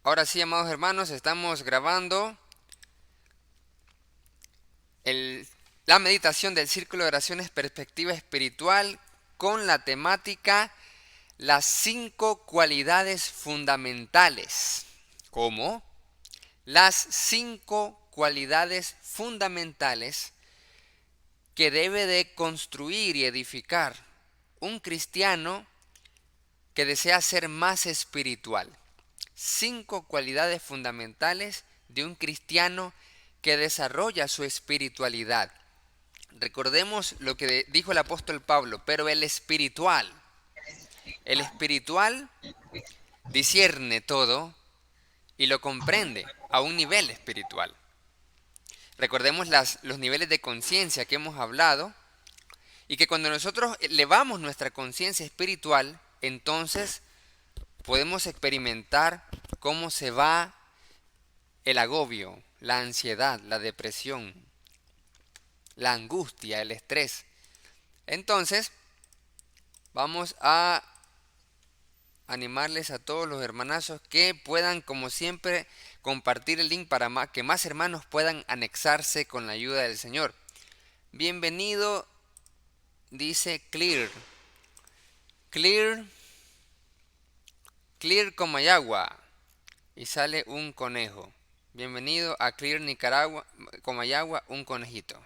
Ahora sí, amados hermanos, estamos grabando el- la meditación del Círculo de Oraciones Perspectiva Espiritual con la temática las 5 cualidades fundamentales. ¿Cómo? Las 5 cualidades fundamentales que debe de construir y edificar un cristiano que desea ser más espiritual. 5 cualidades fundamentales de un cristiano que desarrolla su espiritualidad. Recordemos lo que dijo el apóstol Pablo, pero el espiritual discierne todo y lo comprende a un nivel espiritual. Recordemos los niveles de conciencia que hemos hablado y que cuando nosotros elevamos nuestra conciencia espiritual, entonces podemos experimentar cómo se va el agobio, la ansiedad, la depresión, la angustia, el estrés. Entonces, vamos a animarles a todos los hermanazos que puedan, como siempre, compartir el link para que más hermanos puedan anexarse con la ayuda del Señor. Bienvenido, dice Clear. Clear, Clear Comayagua. Y sale un conejo. Bienvenido a Clear Nicaragua, Comayagua, un conejito.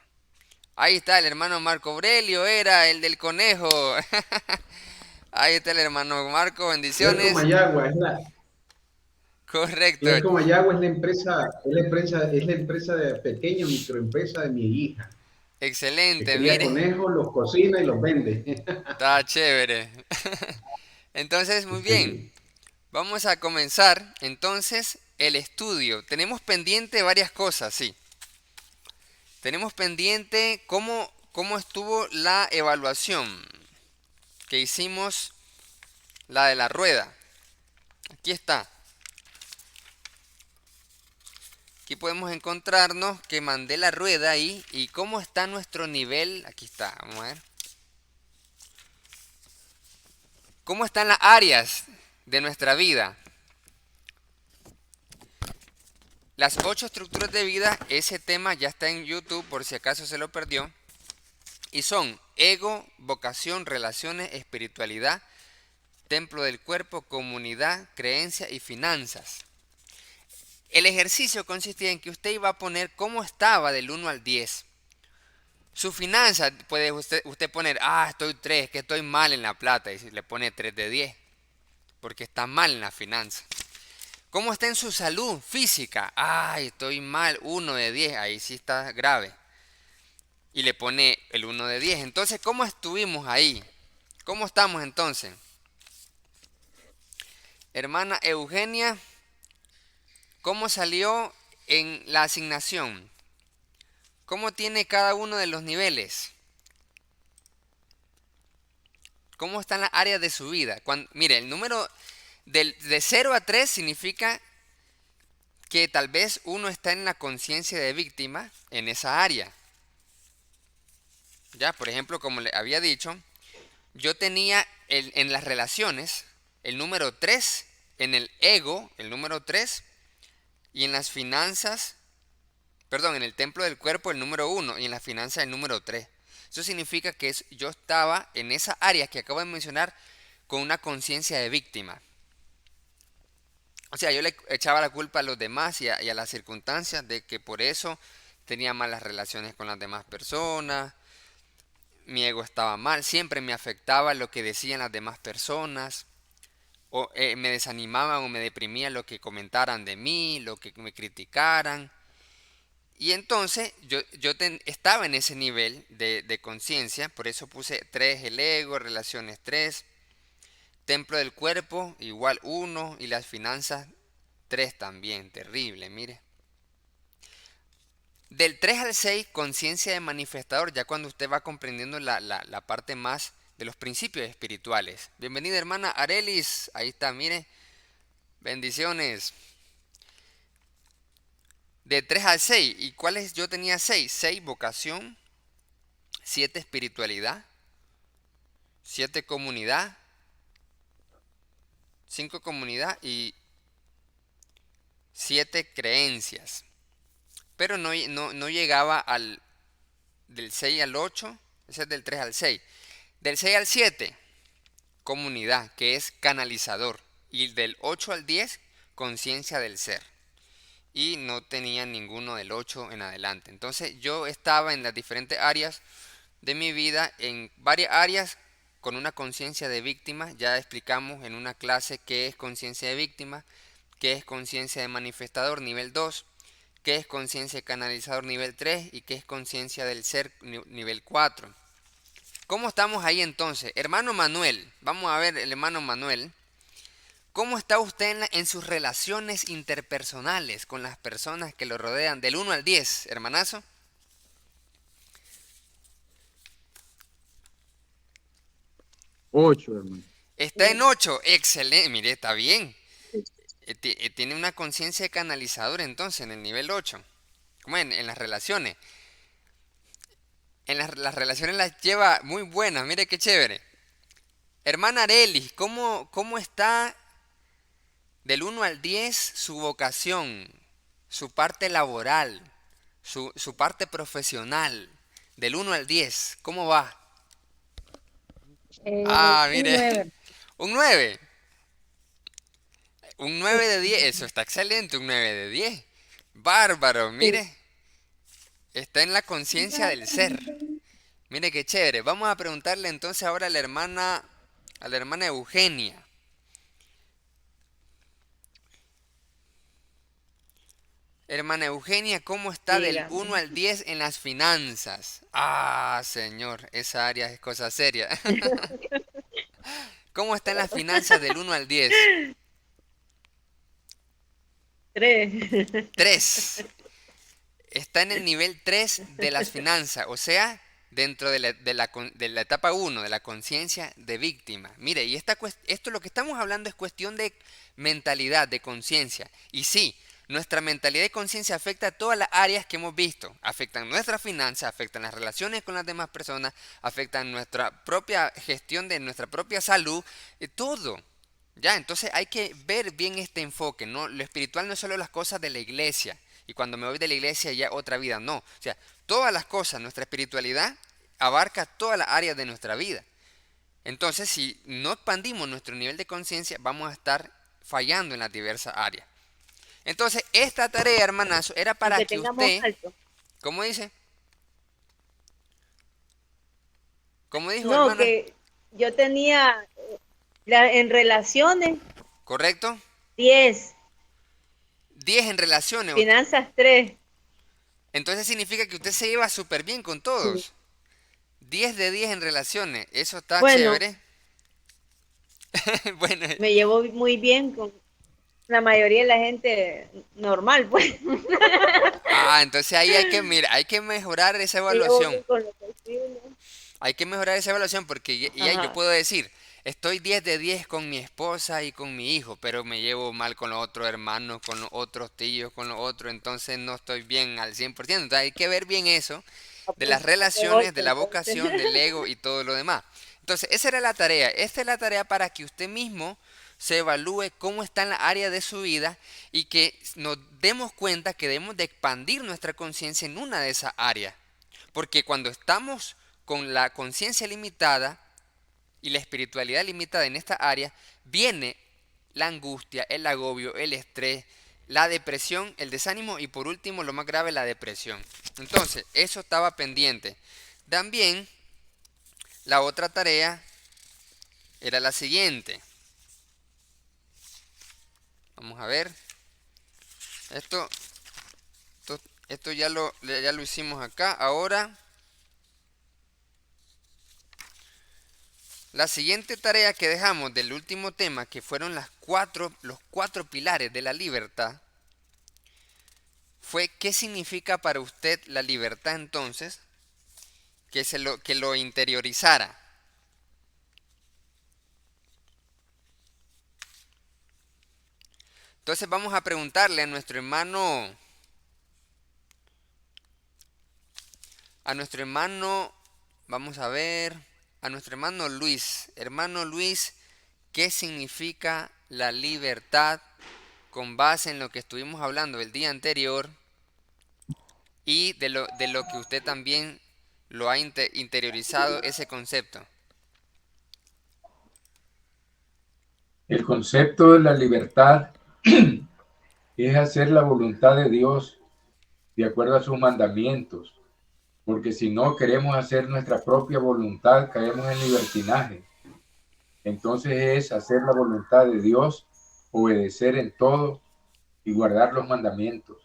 Ahí está el hermano Marco Aurelio, era el del conejo. Ahí está el hermano Marco, Clearco bendiciones. Mayagua, Correcto, Clearco Mayagua es la empresa de pequeña microempresa de mi hija, que excelente, cría mire, conejos, los cocina y los vende. está chévere. Entonces, muy bien, Sí. vamos a comenzar entonces el estudio. Tenemos pendiente varias cosas, sí. Tenemos pendiente cómo estuvo la evaluación que hicimos, la de la rueda. Aquí está. Aquí podemos encontrarnos que mandé la rueda ahí y cómo está nuestro nivel. Aquí está, vamos a ver. ¿Cómo están las áreas de nuestra vida? Las 8 estructuras de vida, ese tema ya está en YouTube por si acaso se lo perdió. Y son ego, vocación, relaciones, espiritualidad, templo del cuerpo, comunidad, creencia y finanzas. El ejercicio consistía en que usted iba a poner cómo estaba del 1 al 10. Su finanza puede usted poner, estoy 3, que estoy mal en la plata. Y si le pone 3 de 10, porque está mal en la finanza. ¿Cómo está en su salud física? Estoy mal, 1 de 10, ahí sí está grave. Y le pone el 1 de 10. Entonces, ¿cómo estuvimos ahí? ¿Cómo estamos entonces? Hermana Eugenia, ¿cómo salió en la asignación? ¿Cómo tiene cada uno de los niveles? ¿Cómo están las áreas de su vida? Mire, el número de 0 a 3 significa que tal vez uno está en la conciencia de víctima en esa área. Ya, por ejemplo, como le había dicho, yo tenía en las relaciones el número 3, en el ego el número 3 y en las finanzas, perdón, en el templo del cuerpo el número 1 y en las finanzas el número 3. Eso significa que yo estaba en esa área que acabo de mencionar con una conciencia de víctima. O sea, yo le echaba la culpa a los demás y a las circunstancias de que por eso tenía malas relaciones con las demás personas, mi ego estaba mal, siempre me afectaba lo que decían las demás personas, o me desanimaban o me deprimía lo que comentaran de mí, lo que me criticaran. Y entonces estaba en ese nivel de conciencia, por eso puse 3 el ego, relaciones 3, templo del cuerpo igual 1 y las finanzas 3 también, terrible, mire. Del 3 al 6, conciencia de manifestador, ya cuando usted va comprendiendo la parte más de los principios espirituales. Bienvenida hermana Arelis, ahí está, mire, bendiciones. De 3 al 6, ¿y cuáles yo tenía 6? 6 vocación, 7 espiritualidad, 7 comunidad, 5 comunidad y 7 creencias, pero no llegaba del 6 al 8, ese es del 3 al 6. Del 6 al 7, comunidad, que es canalizador. Y del 8 al 10, conciencia del ser. Y no tenía ninguno del 8 en adelante. Entonces yo estaba en las diferentes áreas de mi vida, en varias áreas con una conciencia de víctima. Ya explicamos en una clase qué es conciencia de víctima, qué es conciencia de manifestador nivel 2, qué es conciencia de canalizador nivel 3 y qué es conciencia del ser nivel 4. ¿Cómo estamos ahí entonces? Hermano Manuel, vamos a ver el hermano Manuel. ¿Cómo está usted en sus relaciones interpersonales con las personas que lo rodean del 1 al 10, hermanazo? 8, hermano. Está en 8, excelente, mire, está bien. Tiene una conciencia de canalizador entonces en el nivel 8. ¿Cómo en las relaciones? Las relaciones las lleva muy buenas, mire qué chévere. Hermana Areli, ¿cómo está del 1 al 10 su vocación, su parte laboral, su parte profesional? Del 1 al 10, ¿cómo va? Ah, Un mire, 9. un 9. Un Sí, 9 de 10, eso está excelente, un 9 de 10. Bárbaro, sí. mire, está en la conciencia del ser. Mire qué chévere. Vamos a preguntarle entonces ahora a la hermana Eugenia. Hermana Eugenia, ¿cómo está del Dígame. 1 al 10 en las finanzas? Ah, señor, esa área es cosa seria. ¿Cómo está en las finanzas del 1 al 10? 3. 3. Está en el nivel 3 de las finanzas, o sea, dentro de la etapa 1 de la conciencia de víctima. Mire, y esto lo que estamos hablando es cuestión de mentalidad, de conciencia. Y sí, nuestra mentalidad y conciencia afecta a todas las áreas que hemos visto. Afectan nuestras finanzas, afectan las relaciones con las demás personas, afectan nuestra propia gestión de nuestra propia salud, todo. Ya, entonces hay que ver bien este enfoque, ¿no? Lo espiritual no es solo las cosas de la iglesia, y cuando me voy de la iglesia ya otra vida, no. O sea, todas las cosas, nuestra espiritualidad abarca todas las áreas de nuestra vida. Entonces, si no expandimos nuestro nivel de conciencia, vamos a estar fallando en las diversas áreas. Entonces, esta tarea, hermanazo, era para Aunque que tengamos usted, alto. ¿cómo dice? ¿Cómo dijo, No, hermana? que yo tenía en relaciones ¿Correcto? 10, 10 en relaciones. finanzas 3. Entonces significa que usted se lleva súper bien con todos. 10 de 10 en relaciones. Eso está Bueno, chévere. Bueno, me llevo muy bien con la mayoría de la gente normal, pues. entonces ahí hay que mejorar esa Me llevo evaluación. bien con los vecinos. Hay que mejorar esa evaluación porque ya yo Ajá. puedo decir, estoy 10 de 10 con mi esposa y con mi hijo, pero me llevo mal con los otros hermanos, con los otros tíos, con los otros, entonces no estoy bien al 100%. Entonces hay que ver bien eso de las Apunté relaciones, 8, de la entonces. vocación, del ego y todo lo demás. Entonces, esa era la tarea. Esta es la tarea para que usted mismo se evalúe cómo está en la área de su vida y que nos demos cuenta que debemos de expandir nuestra conciencia en una de esas áreas. Porque cuando estamos con la conciencia limitada y la espiritualidad limitada en esta área, viene la angustia, el agobio, el estrés, la depresión, el desánimo y por último, lo más grave, la depresión. Entonces, eso estaba pendiente. También, la otra tarea era la siguiente. Vamos a ver. Esto, esto ya lo hicimos acá. Ahora, la siguiente tarea que dejamos del último tema, que fueron los cuatro pilares de la libertad, fue qué significa para usted la libertad entonces, que lo interiorizara. Entonces vamos a preguntarle a nuestro hermano, vamos a ver, a nuestro hermano Luis, ¿qué significa la libertad con base en lo que estuvimos hablando el día anterior y de lo que usted también lo ha interiorizado ese concepto. El concepto de la libertad es hacer la voluntad de Dios de acuerdo a sus mandamientos, porque si no queremos hacer nuestra propia voluntad, caemos en libertinaje. Entonces es hacer la voluntad de Dios, obedecer en todo y guardar los mandamientos.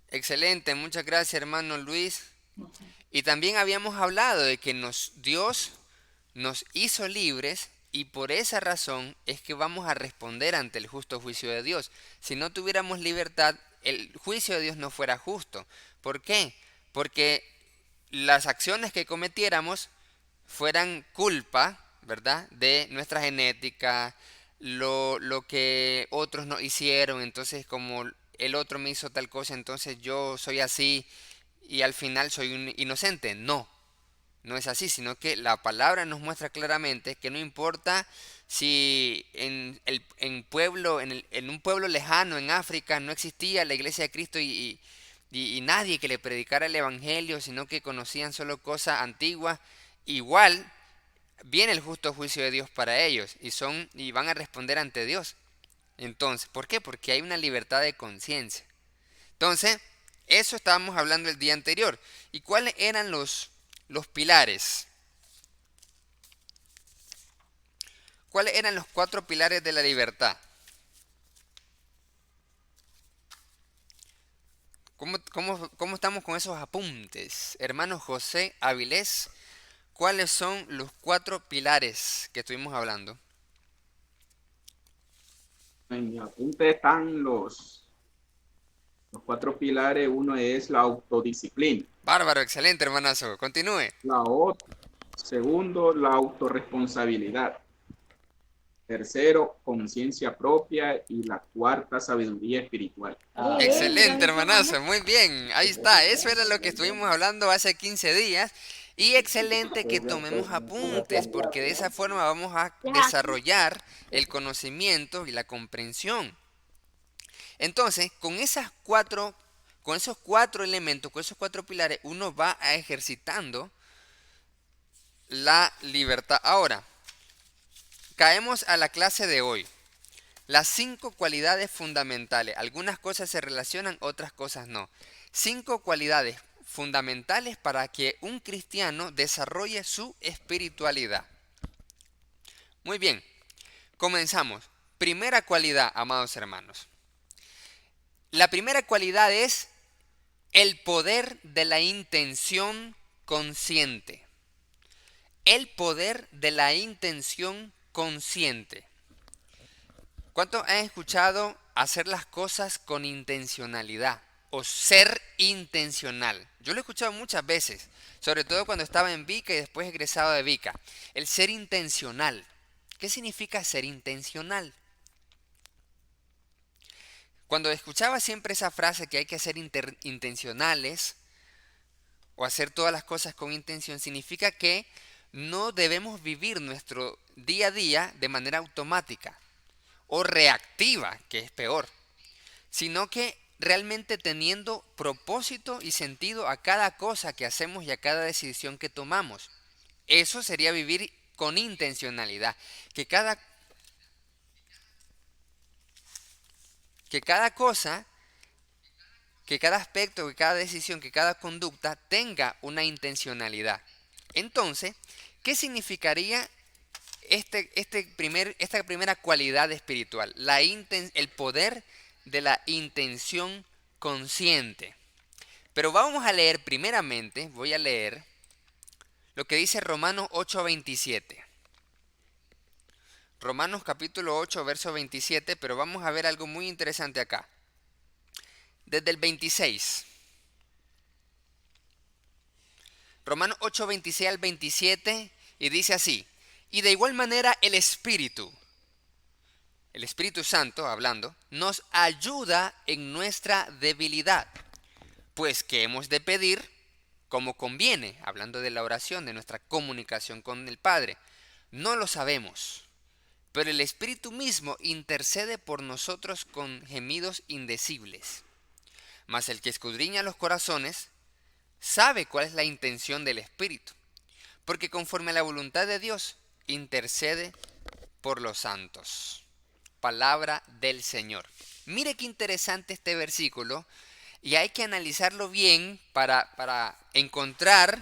Excelente, muchas gracias hermano Luis. Y también habíamos hablado de que Dios nos hizo libres y por esa razón es que vamos a responder ante el justo juicio de Dios. Si no tuviéramos libertad, el juicio de Dios no fuera justo. ¿Por qué? Porque las acciones que cometiéramos fueran culpa, ¿verdad? De nuestra genética, lo que otros no hicieron, entonces como el otro me hizo tal cosa, entonces yo soy así y al final soy un inocente. No, no es así, sino que la palabra nos muestra claramente que no importa si en un pueblo lejano, en África, no existía la iglesia de Cristo y nadie que le predicara el evangelio, sino que conocían solo cosas antiguas, igual viene el justo juicio de Dios para ellos y van a responder ante Dios. Entonces, ¿por qué? Porque hay una libertad de conciencia. Entonces, eso estábamos hablando el día anterior. ¿Y cuáles eran los pilares? ¿Cuáles eran los 4 pilares de la libertad? ¿Cómo estamos con esos apuntes? Hermano José Avilés, ¿cuáles son los 4 pilares que estuvimos hablando? En mi apunte están los 4 pilares. Uno es la autodisciplina. Bárbaro, excelente, hermanazo. Continúe. Segundo, la autorresponsabilidad. Tercero, conciencia propia. Y la cuarta, sabiduría espiritual. Excelente, hermanazo. Muy bien. Ahí está. Eso era lo que estuvimos hablando hace 15 días. Y excelente que tomemos apuntes, porque de esa forma vamos a desarrollar el conocimiento y la comprensión. Entonces, con esos 4 elementos, con esos 4 pilares, uno va a ejercitando la libertad. Ahora, caemos a la clase de hoy. Las 5 cualidades fundamentales. Algunas cosas se relacionan, otras cosas no. 5 cualidades fundamentales para que un cristiano desarrolle su espiritualidad. Muy bien, comenzamos. Primera cualidad, amados hermanos. La primera cualidad es el poder de la intención consciente. El poder de la intención consciente. ¿Cuántos han escuchado hacer las cosas con intencionalidad o ser intencional? Yo lo he escuchado muchas veces, sobre todo cuando estaba en Vica y después egresado de Vica. El ser intencional. ¿Qué significa ser intencional? Cuando escuchaba siempre esa frase que hay que ser intencionales o hacer todas las cosas con intención, significa que no debemos vivir nuestro día a día de manera automática o reactiva, que es peor, sino que realmente teniendo propósito y sentido a cada cosa que hacemos y a cada decisión que tomamos. Eso sería vivir con intencionalidad, que cada cosa, que cada aspecto, que cada decisión, que cada conducta tenga una intencionalidad. Entonces, ¿qué significaría esta primera cualidad espiritual? El poder de la intención consciente. Pero vamos a leer primeramente, voy a leer lo que dice Romanos 8:27. Romanos capítulo 8, verso 27, pero vamos a ver algo muy interesante acá. Desde el 26. Romanos 8, 26 al 27, y dice así: y de igual manera el Espíritu Santo, hablando, nos ayuda en nuestra debilidad. Pues que hemos de pedir como conviene, hablando de la oración, de nuestra comunicación con el Padre. No lo sabemos, pero el Espíritu mismo intercede por nosotros con gemidos indecibles. Mas el que escudriña los corazones sabe cuál es la intención del Espíritu, porque conforme a la voluntad de Dios intercede por los santos. Palabra del Señor. Mire qué interesante este versículo, y hay que analizarlo bien para encontrar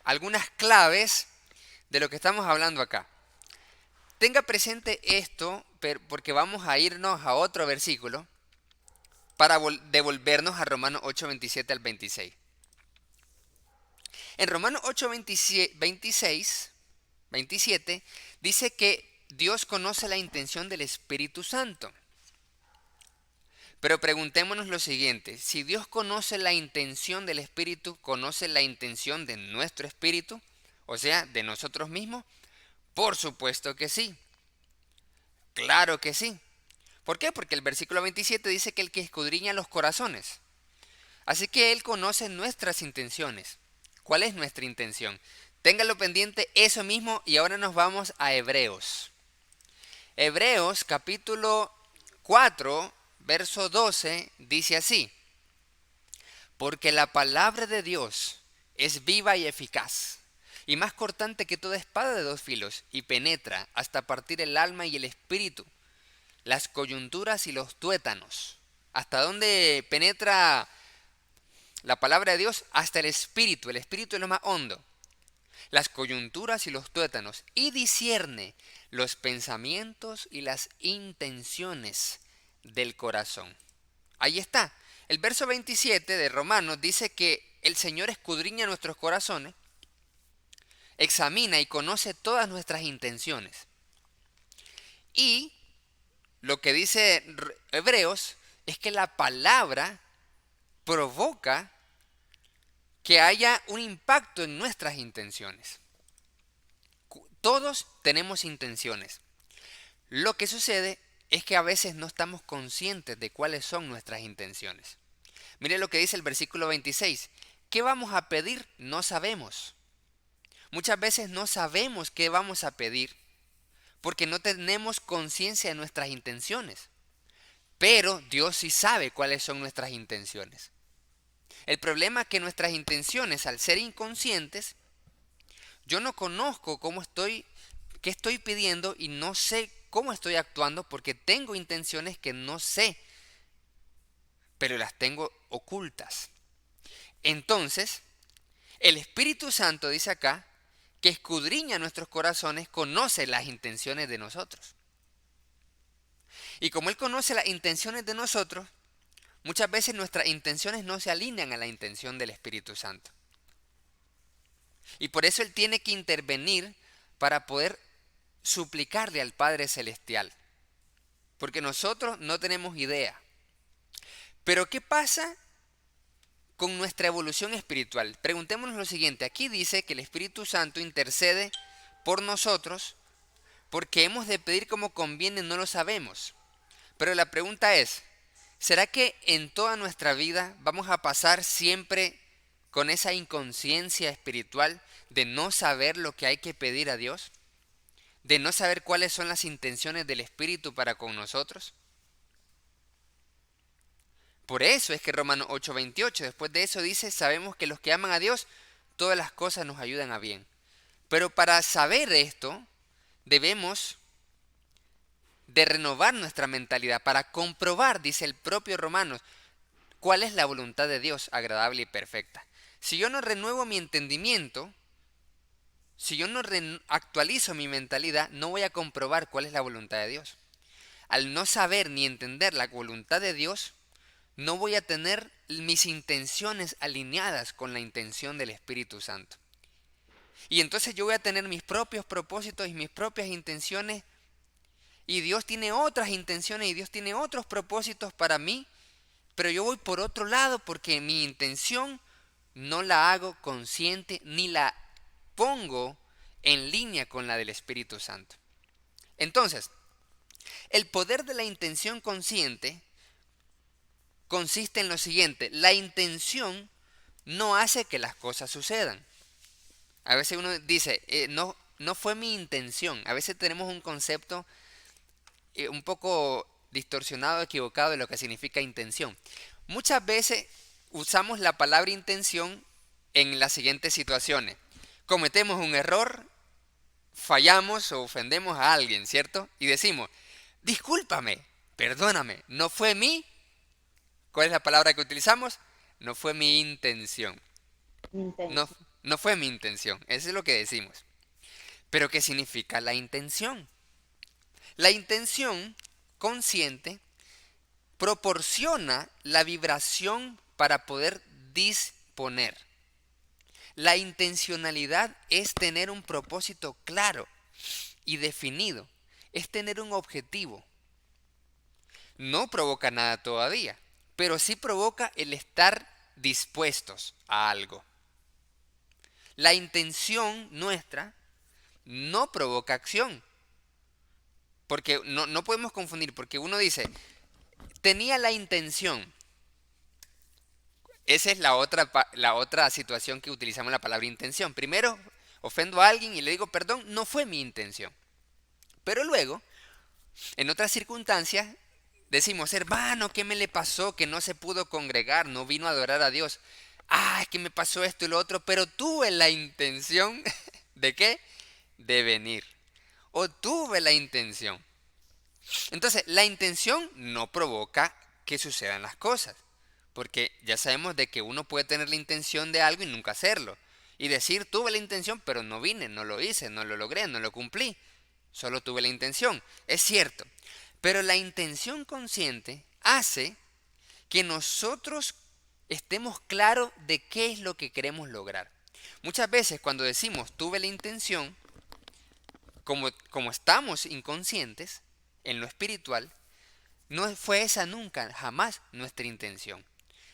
algunas claves de lo que estamos hablando acá. Tenga presente esto, porque vamos a irnos a otro versículo para devolvernos a Romanos 8, 27 al 26. En Romanos 8, 27 dice que Dios conoce la intención del Espíritu Santo. Pero preguntémonos lo siguiente: si Dios conoce la intención del Espíritu, ¿conoce la intención de nuestro espíritu? O sea, de nosotros mismos. Por supuesto que sí. Claro que sí. ¿Por qué? Porque el versículo 27 dice que el que escudriña los corazones. Así que Él conoce nuestras intenciones. ¿Cuál es nuestra intención? Téngalo pendiente eso mismo, y ahora nos vamos a Hebreos. Hebreos capítulo 4, verso 12 dice así: porque la palabra de Dios es viva y eficaz, y más cortante que toda espada de dos filos, y penetra hasta partir el alma y el espíritu, las coyunturas y los tuétanos. ¿Hasta dónde penetra la palabra de Dios? Hasta el espíritu es lo más hondo. Las coyunturas y los tuétanos, y discierne los pensamientos y las intenciones del corazón. Ahí está. El verso 27 de Romanos dice que el Señor escudriña nuestros corazones, examina y conoce todas nuestras intenciones. Y lo que dice Hebreos es que la palabra provoca que haya un impacto en nuestras intenciones. Todos tenemos intenciones. Lo que sucede es que a veces no estamos conscientes de cuáles son nuestras intenciones. Mire lo que dice el versículo 26. ¿Qué vamos a pedir? No sabemos. Muchas veces no sabemos qué vamos a pedir porque no tenemos conciencia de nuestras intenciones. Pero Dios sí sabe cuáles son nuestras intenciones. El problema es que nuestras intenciones, al ser inconscientes, yo no conozco qué estoy pidiendo, y no sé cómo estoy actuando porque tengo intenciones que no sé, pero las tengo ocultas. Entonces, el Espíritu Santo dice acá que escudriña nuestros corazones, conoce las intenciones de nosotros. Y como Él conoce las intenciones de nosotros, muchas veces nuestras intenciones no se alinean a la intención del Espíritu Santo. Y por eso Él tiene que intervenir para poder suplicarle al Padre Celestial. Porque nosotros no tenemos idea. Pero ¿qué pasa con nuestra evolución espiritual? Preguntémonos lo siguiente. Aquí dice que el Espíritu Santo intercede por nosotros porque hemos de pedir como conviene, no lo sabemos. Pero la pregunta es, ¿será que en toda nuestra vida vamos a pasar siempre con esa inconsciencia espiritual de no saber lo que hay que pedir a Dios? ¿De no saber cuáles son las intenciones del Espíritu para con nosotros? Por eso es que Romanos 8:28, después de eso dice, sabemos que los que aman a Dios, todas las cosas nos ayudan a bien. Pero para saber esto, debemos de renovar nuestra mentalidad para comprobar, dice el propio Romanos, cuál es la voluntad de Dios agradable y perfecta. Si yo no renuevo mi entendimiento, si yo no actualizo mi mentalidad, no voy a comprobar cuál es la voluntad de Dios. Al no saber ni entender la voluntad de Dios, no voy a tener mis intenciones alineadas con la intención del Espíritu Santo. Y entonces yo voy a tener mis propios propósitos y mis propias intenciones, y Dios tiene otras intenciones y Dios tiene otros propósitos para mí, pero yo voy por otro lado porque mi intención no la hago consciente ni la pongo en línea con la del Espíritu Santo. Entonces, el poder de la intención consciente consiste en lo siguiente: la intención no hace que las cosas sucedan. A veces uno dice, no fue mi intención. A veces tenemos un concepto un poco distorsionado, equivocado de lo que significa intención. Muchas veces usamos la palabra intención en las siguientes situaciones. Cometemos un error, fallamos o ofendemos a alguien, ¿cierto? Y decimos, discúlpame, perdóname, no fue mi... ¿Cuál es la palabra que utilizamos? No fue mi intención. No, no fue mi intención. Eso es lo que decimos. Pero ¿qué significa la intención? La intención consciente proporciona la vibración para poder disponer. La intencionalidad es tener un propósito claro y definido. Es tener un objetivo. No provoca nada todavía, pero sí provoca el estar dispuestos a algo. La intención nuestra no provoca acción. Porque no podemos confundir, porque uno dice, tenía la intención. Esa es la otra situación que utilizamos la palabra intención. Primero, ofendo a alguien y le digo, perdón, no fue mi intención. Pero luego, en otras circunstancias, decimos, hermano, ¿qué me le pasó? Que no se pudo congregar, no vino a adorar a Dios. Ah, es que me pasó esto y lo otro, pero tuve la intención ¿de qué? De venir. O tuve la intención. Entonces, la intención no provoca que sucedan las cosas, porque ya sabemos de que uno puede tener la intención de algo y nunca hacerlo, y decir tuve la intención, pero no vine, no lo hice, no lo logré, no lo cumplí, solo tuve la intención, es cierto, pero la intención consciente hace que nosotros estemos claros de qué es lo que queremos lograr. Muchas veces cuando decimos tuve la intención, como estamos inconscientes en lo espiritual, no fue esa nunca, jamás nuestra intención.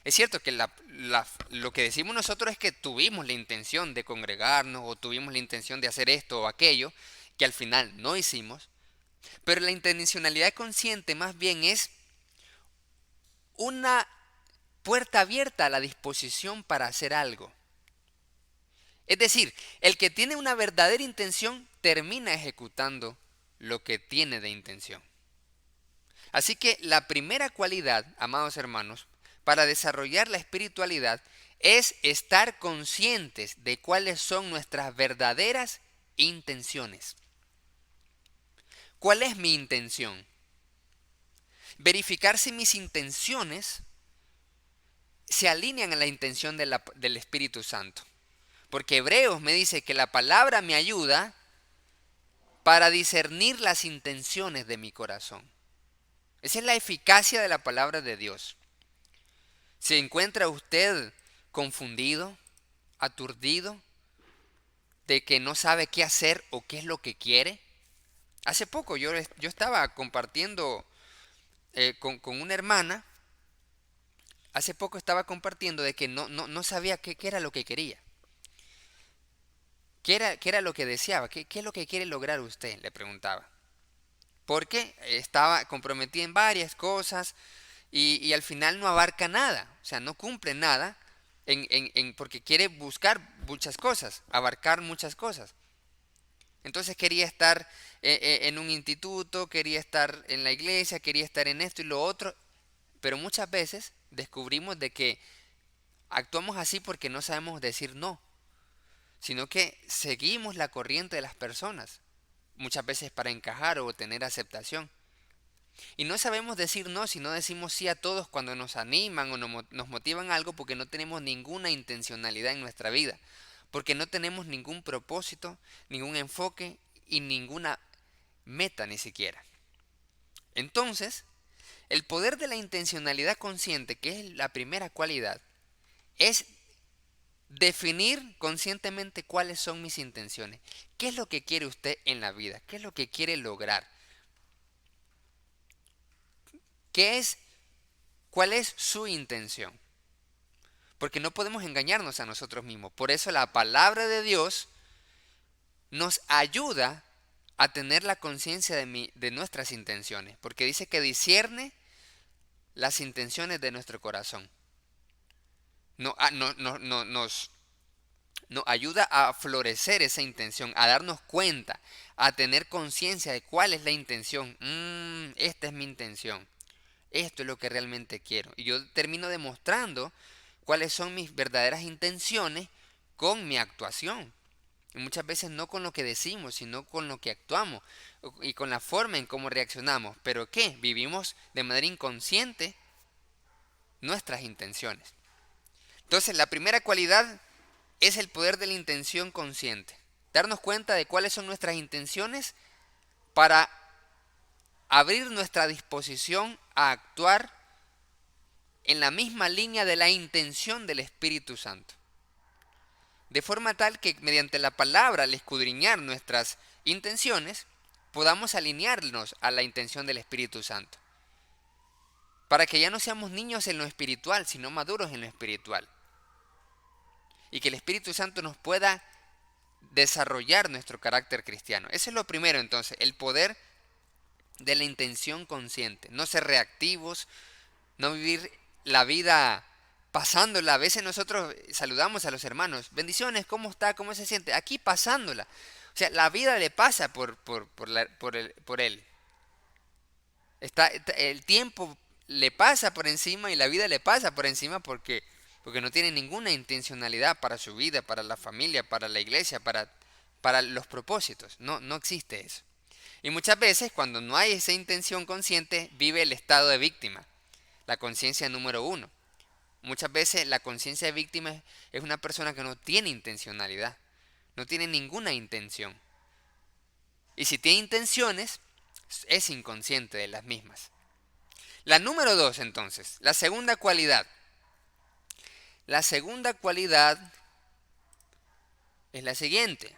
Es cierto que lo que decimos nosotros es que tuvimos la intención de congregarnos o tuvimos la intención de hacer esto o aquello, que al final no hicimos, pero la intencionalidad consciente más bien es una puerta abierta a la disposición para hacer algo. Es decir, el que tiene una verdadera intención termina ejecutando lo que tiene de intención. Así que la primera cualidad, amados hermanos, para desarrollar la espiritualidad es estar conscientes de cuáles son nuestras verdaderas intenciones. ¿Cuál es mi intención? Verificar si mis intenciones se alinean a la intención del Espíritu Santo. Porque Hebreos me dice que la palabra me ayuda para discernir las intenciones de mi corazón. Esa es la eficacia de la palabra de Dios. ¿Se encuentra usted confundido, aturdido, de que no sabe qué hacer o qué es lo que quiere? Hace poco yo estaba compartiendo con una hermana, hace poco estaba compartiendo de que no sabía qué era lo que quería. ¿Qué era lo que deseaba? ¿Qué es lo que quiere lograr usted? Le preguntaba. Porque estaba comprometida en varias cosas y al final no abarca nada. O sea, no cumple nada porque quiere buscar muchas cosas, abarcar muchas cosas. Entonces quería estar en un instituto, quería estar en la iglesia, quería estar en esto y lo otro. Pero muchas veces descubrimos de que actuamos así porque no sabemos decir no, sino que seguimos la corriente de las personas, muchas veces para encajar o tener aceptación. Y no sabemos decir no, sino decimos sí a todos cuando nos animan o nos motivan algo porque no tenemos ninguna intencionalidad en nuestra vida, porque no tenemos ningún propósito, ningún enfoque y ninguna meta ni siquiera. Entonces, el poder de la intencionalidad consciente, que es la primera cualidad, es definir conscientemente cuáles son mis intenciones. ¿Qué es lo que quiere usted en la vida? ¿Qué es lo que quiere lograr? ¿Cuál es su intención? Porque no podemos engañarnos a nosotros mismos. Por eso la palabra de Dios nos ayuda a tener la conciencia de nuestras intenciones. Porque dice que discierne las intenciones de nuestro corazón. Nos nos ayuda a florecer esa intención, a darnos cuenta, a tener conciencia de cuál es la intención. Esta es mi intención. Esto es lo que realmente quiero. Y yo termino demostrando cuáles son mis verdaderas intenciones con mi actuación. Y muchas veces no con lo que decimos, sino con lo que actuamos y con la forma en cómo reaccionamos. ¿Pero qué? Vivimos de manera inconsciente nuestras intenciones. Entonces, la primera cualidad es el poder de la intención consciente. Darnos cuenta de cuáles son nuestras intenciones para abrir nuestra disposición a actuar en la misma línea de la intención del Espíritu Santo. De forma tal que mediante la palabra, al escudriñar nuestras intenciones, podamos alinearnos a la intención del Espíritu Santo. Para que ya no seamos niños en lo espiritual, sino maduros en lo espiritual. Y que el Espíritu Santo nos pueda desarrollar nuestro carácter cristiano. Eso es lo primero entonces, el poder de la intención consciente. No ser reactivos, no vivir la vida pasándola. A veces nosotros saludamos a los hermanos, bendiciones, ¿cómo está? ¿Cómo se siente? Aquí pasándola. O sea, la vida le pasa por él. El tiempo le pasa por encima y la vida le pasa por encima porque no tiene ninguna intencionalidad para su vida, para la familia, para la iglesia, para los propósitos. No existe eso. Y muchas veces cuando no hay esa intención consciente, vive el estado de víctima, la conciencia número 1. Muchas veces la conciencia de víctima es una persona que no tiene intencionalidad, no tiene ninguna intención. Y si tiene intenciones, es inconsciente de las mismas. La número 2 entonces, la segunda cualidad. La segunda cualidad es la siguiente.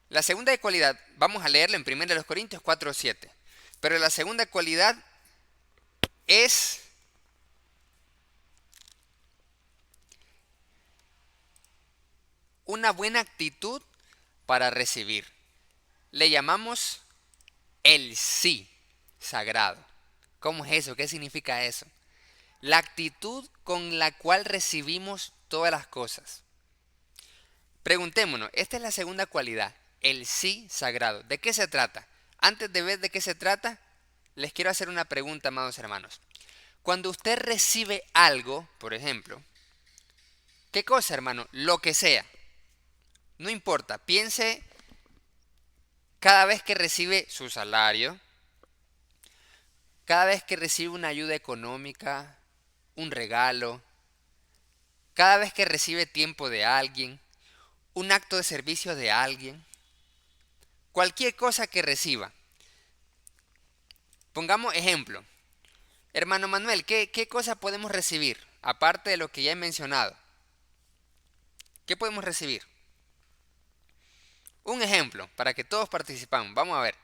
La segunda cualidad, vamos a leerlo en 1 Corintios 4:7. Pero la segunda cualidad es una buena actitud para recibir. Le llamamos el sí sagrado. ¿Cómo es eso? ¿Qué significa eso? La actitud con la cual recibimos todas las cosas. Preguntémonos, esta es la segunda cualidad, el sí sagrado. ¿De qué se trata? Antes de ver de qué se trata, les quiero hacer una pregunta, amados hermanos. Cuando usted recibe algo, por ejemplo, ¿qué cosa, hermano? Lo que sea. No importa, piense cada vez que recibe su salario, cada vez que recibe una ayuda económica, un regalo, cada vez que recibe tiempo de alguien, un acto de servicio de alguien, cualquier cosa que reciba. Pongamos ejemplo. Hermano Manuel, ¿qué cosa podemos recibir? Aparte de lo que ya he mencionado. ¿Qué podemos recibir? Un ejemplo, para que todos participamos. Vamos a ver.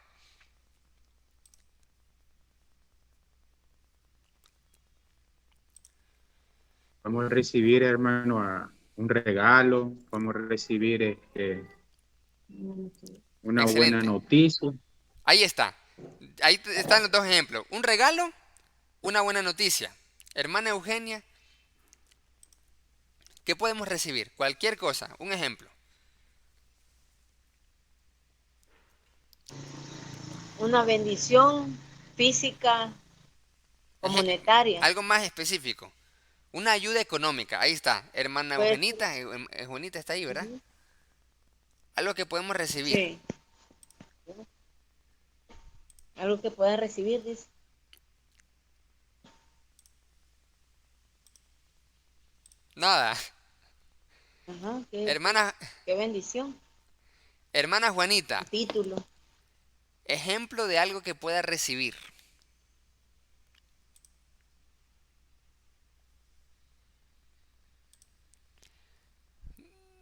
Vamos a recibir, hermano, un regalo, vamos a recibir una buena Excelente. noticia. Ahí está. Ahí están los dos ejemplos. Un regalo, una buena noticia. Hermana Eugenia, ¿qué podemos recibir? Cualquier cosa. Un ejemplo. Una bendición física o monetaria. Algo más específico. Una ayuda económica. Ahí está. Hermana Pues, Eugenita. Eugenita está ahí, ¿verdad? ujú, Algo que podemos recibir. sí. Algo que puedas recibir, dice. Nada. Ajá, Hermana, qué bendición. hermana Juanita. Un título. Ejemplo de algo que pueda recibir.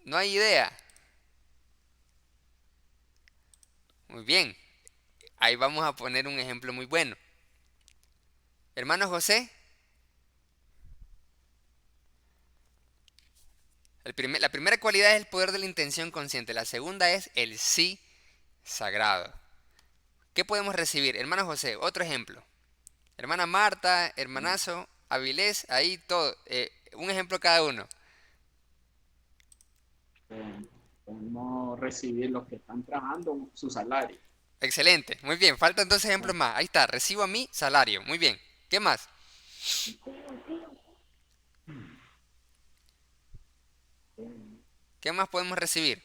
No hay idea. Muy bien. Ahí vamos a poner un ejemplo muy bueno. Hermano José. La primera cualidad es el poder de la intención consciente. La segunda es el sí sagrado. ¿Qué podemos recibir? Hermano José, otro ejemplo. Hermana Marta, hermanazo, Avilés, ahí todo. Un ejemplo cada uno. Podemos recibir los que están trabajando su salario. Excelente, muy bien. Faltan dos ejemplos más. Ahí está, recibo a mi salario. Muy bien. ¿Qué más? ¿Qué más podemos recibir?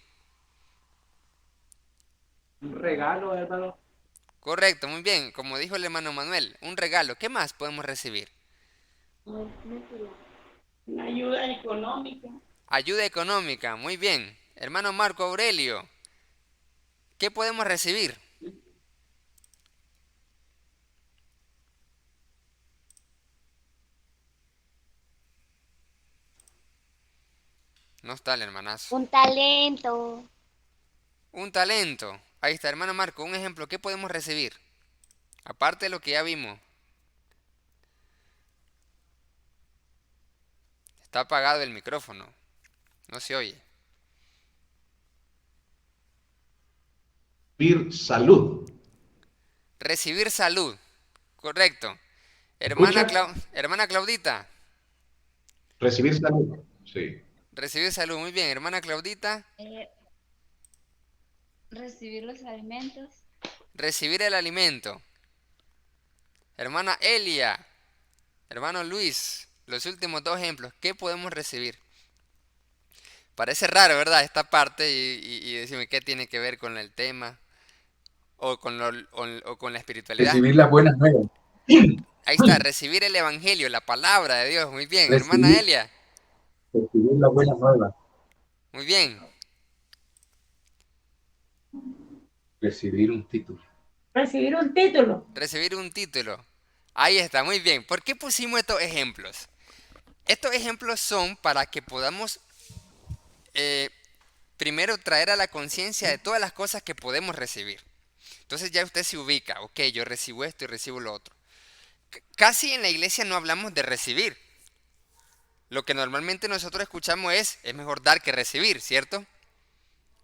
Un regalo, hermano. Correcto, muy bien. Como dijo el hermano Manuel, un regalo. ¿Qué más podemos recibir? Una ayuda económica. Ayuda económica, muy bien. Hermano Marco Aurelio, ¿qué podemos recibir? No está el hermanazo. Un talento. Un talento. Ahí está, hermano Marco, un ejemplo. ¿Qué podemos recibir? Aparte de lo que ya vimos. Está apagado el micrófono. No se oye. Recibir salud. Recibir salud. Correcto. ¿Escucha? Hermana Claudita. Recibir salud. Sí. Recibir salud. Muy bien. Hermana Claudita. Recibir los alimentos. Recibir el alimento. Hermana Elia. Hermano Luis. Los últimos dos ejemplos. ¿Qué podemos recibir? Parece raro, ¿verdad? Esta parte y decirme qué tiene que ver con el tema o con la espiritualidad. Recibir las buenas nuevas. Ahí está, recibir el evangelio, la palabra de Dios. Muy bien, hermana Recibir, Elia. recibir las buenas nuevas. Muy bien. Recibir un título. Recibir un título. Recibir un título. Ahí está, muy bien. ¿Por qué pusimos estos ejemplos? Estos ejemplos son para que podamos primero traer a la conciencia de todas las cosas que podemos recibir. Entonces ya usted se ubica, ok, yo recibo esto y recibo lo otro. Casi en la iglesia no hablamos de recibir. Lo que normalmente nosotros escuchamos es mejor dar que recibir, ¿cierto?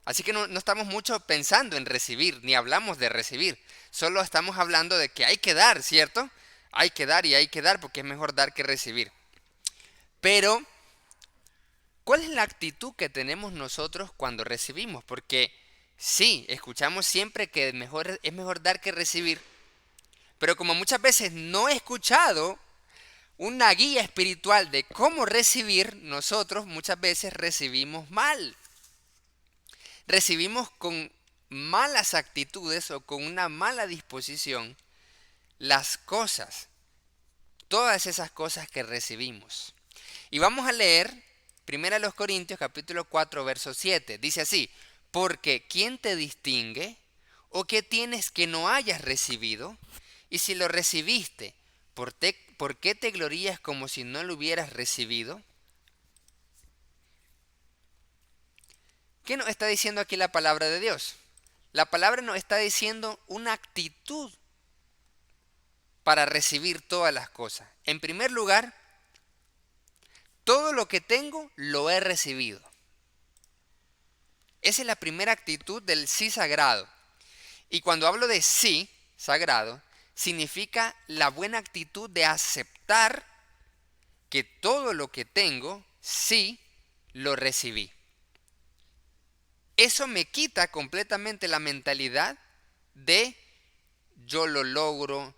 Así que no estamos mucho pensando en recibir, ni hablamos de recibir. Solo estamos hablando de que hay que dar, ¿cierto? Hay que dar y hay que dar porque es mejor dar que recibir. Pero, ¿cuál es la actitud que tenemos nosotros cuando recibimos? Porque sí, escuchamos siempre que es mejor dar que recibir. Pero como muchas veces no he escuchado una guía espiritual de cómo recibir, nosotros muchas veces recibimos mal. Recibimos con malas actitudes o con una mala disposición las cosas, todas esas cosas que recibimos. Y vamos a leer 1 Corintios capítulo 4 verso 7. Dice así: porque ¿quién te distingue? ¿O qué tienes que no hayas recibido? Y si lo recibiste, ¿por qué te glorías como si no lo hubieras recibido? ¿Qué nos está diciendo aquí la palabra de Dios? La palabra nos está diciendo una actitud para recibir todas las cosas. En primer lugar, todo lo que tengo lo he recibido. Esa es la primera actitud del sí sagrado. Y cuando hablo de sí sagrado, significa la buena actitud de aceptar que todo lo que tengo, sí lo recibí. Eso me quita completamente la mentalidad de yo lo logro,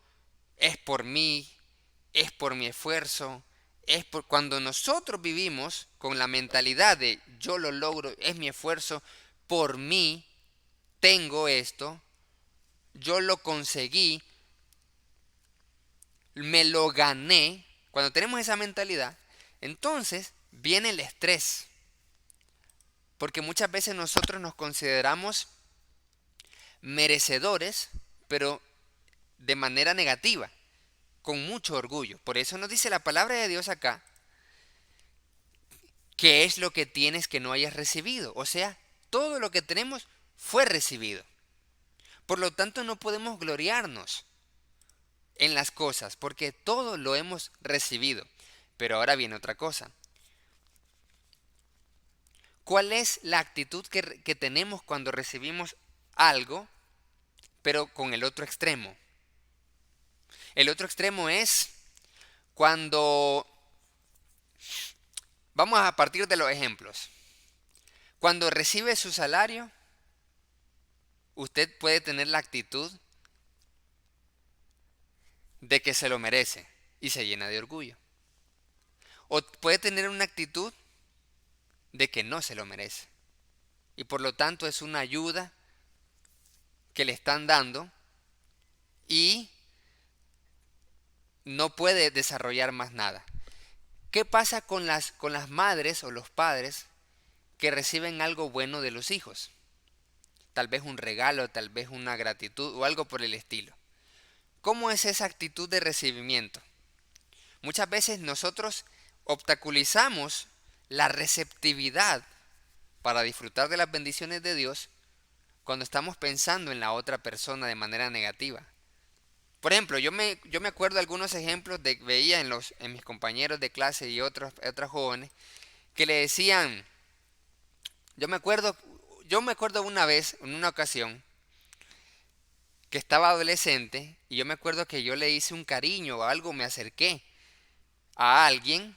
es por mí, es por mi esfuerzo. Cuando nosotros vivimos con la mentalidad de yo lo logro, es mi esfuerzo, por mí tengo esto, yo lo conseguí, me lo gané. Cuando tenemos esa mentalidad, entonces viene el estrés. Porque muchas veces nosotros nos consideramos merecedores, pero de manera negativa, con mucho orgullo. Por eso nos dice la palabra de Dios acá, ¿qué es lo que tienes que no hayas recibido? O sea, todo lo que tenemos fue recibido. Por lo tanto, no podemos gloriarnos en las cosas, porque todo lo hemos recibido. Pero ahora viene otra cosa. ¿Cuál es la actitud que tenemos cuando recibimos algo pero con el otro extremo. El otro extremo es cuando, vamos a partir de los ejemplos. Cuando recibe su salario, usted puede tener la actitud de que se lo merece y se llena de orgullo. O puede tener una actitud de que no se lo merece. Y por lo tanto es una ayuda que le están dando y no puede desarrollar más nada. ¿Qué pasa con las madres o los padres que reciben algo bueno de los hijos? Tal vez un regalo, tal vez una gratitud o algo por el estilo. ¿Cómo es esa actitud de recibimiento? Muchas veces nosotros obstaculizamos la receptividad para disfrutar de las bendiciones de Dios cuando estamos pensando en la otra persona de manera negativa. Por ejemplo, yo me acuerdo de algunos ejemplos veía en mis compañeros de clase y otros jóvenes que le decían, yo me acuerdo una vez, en una ocasión, que estaba adolescente y yo me acuerdo que yo le hice un cariño o algo, me acerqué a alguien,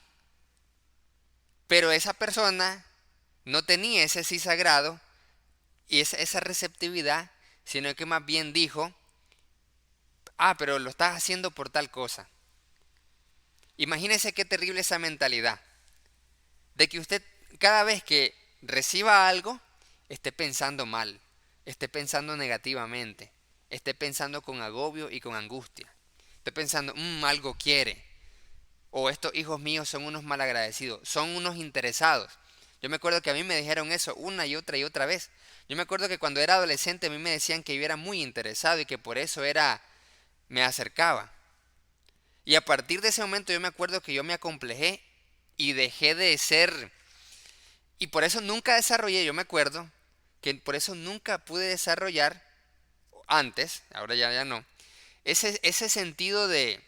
pero esa persona no tenía ese sí sagrado y esa receptividad, sino que más bien dijo, pero lo estás haciendo por tal cosa. Imagínese qué terrible esa mentalidad, de que usted cada vez que reciba algo, esté pensando mal, esté pensando negativamente, esté pensando con agobio y con angustia, esté pensando, algo quiere, o estos hijos míos son unos malagradecidos, son unos interesados. Yo me acuerdo que a mí me dijeron eso una y otra vez. Yo me acuerdo que cuando era adolescente a mí me decían que yo era muy interesado y que por eso me acercaba. Y a partir de ese momento yo me acuerdo que yo me acomplejé y dejé de ser, y por eso nunca desarrollé, yo me acuerdo que por eso nunca pude desarrollar antes, ahora ya no, ese sentido de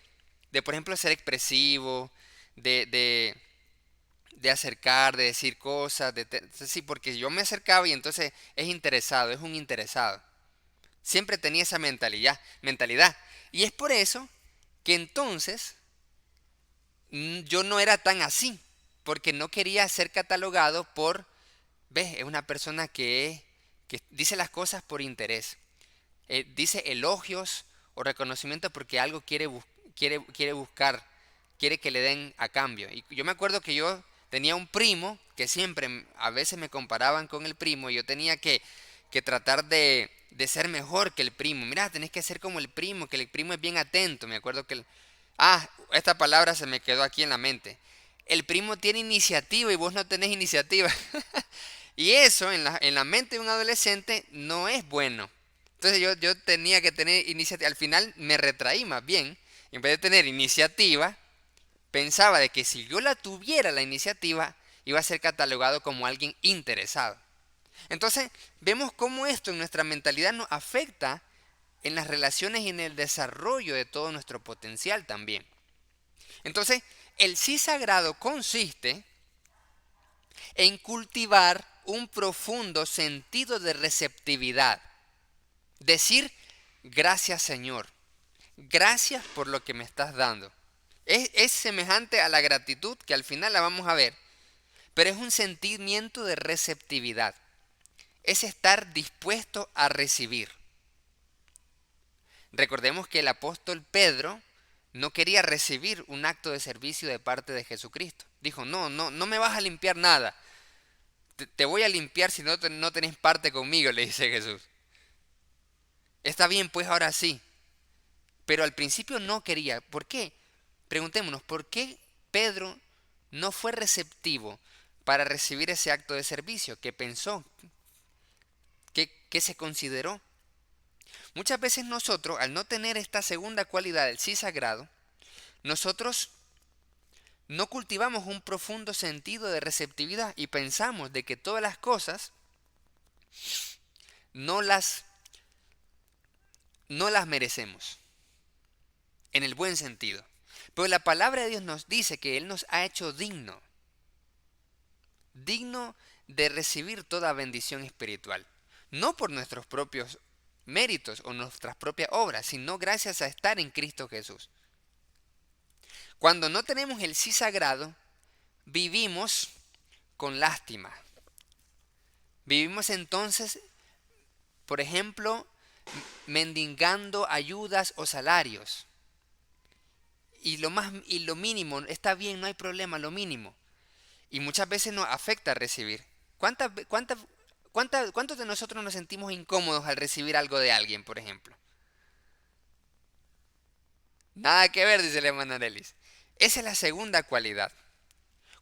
por ejemplo ser expresivo, de acercar, de decir cosas, sí, porque yo me acercaba y entonces es interesado, es un interesado. Siempre tenía esa mentalidad. Y es por eso que entonces yo no era tan así, porque no quería ser catalogado por, es una persona que dice las cosas por interés. Dice elogios o reconocimiento porque algo quiere buscar, quiere que le den a cambio. Y yo me acuerdo que yo tenía un primo que siempre, a veces me comparaban con el primo, y yo tenía que tratar de ser mejor que el primo. Mira, tenés que ser como el primo, que el primo es bien atento. Me acuerdo que esta palabra se me quedó aquí en la mente. El primo tiene iniciativa y vos no tenés iniciativa. Y eso en la mente de un adolescente no es bueno. Entonces yo tenía que tener iniciativa. Al final me retraí más bien. En vez de tener iniciativa, pensaba de que si yo la tuviera la iniciativa, iba a ser catalogado como alguien interesado. Entonces, vemos cómo esto en nuestra mentalidad nos afecta en las relaciones y en el desarrollo de todo nuestro potencial también. Entonces, el sí sagrado consiste en cultivar un profundo sentido de receptividad. Decir, gracias Señor, gracias por lo que me estás dando. Es semejante a la gratitud, que al final la vamos a ver, pero es un sentimiento de receptividad. Es estar dispuesto a recibir. Recordemos que el apóstol Pedro no quería recibir un acto de servicio de parte de Jesucristo. Dijo, no me vas a limpiar nada. Te voy a limpiar si no tenés parte conmigo, le dice Jesús. Está bien, pues ahora sí. Pero al principio no quería. ¿Por qué? Preguntémonos, ¿por qué Pedro no fue receptivo para recibir ese acto de servicio? ¿Qué pensó? ¿Qué se consideró? Muchas veces nosotros, al no tener esta segunda cualidad del sí sagrado, nosotros no cultivamos un profundo sentido de receptividad y pensamos de que todas las cosas no las merecemos, en el buen sentido. Pero la palabra de Dios nos dice que Él nos ha hecho digno de recibir toda bendición espiritual. No por nuestros propios méritos o nuestras propias obras, sino gracias a estar en Cristo Jesús. Cuando no tenemos el sí sagrado, vivimos con lástima. Vivimos entonces, por ejemplo, mendigando ayudas o salarios. Y lo mínimo, está bien, no hay problema, lo mínimo. Y muchas veces nos afecta recibir. ¿Cuántos de nosotros nos sentimos incómodos al recibir algo de alguien, por ejemplo? Nada que ver, dice la hermana Arelis. Esa es la segunda cualidad.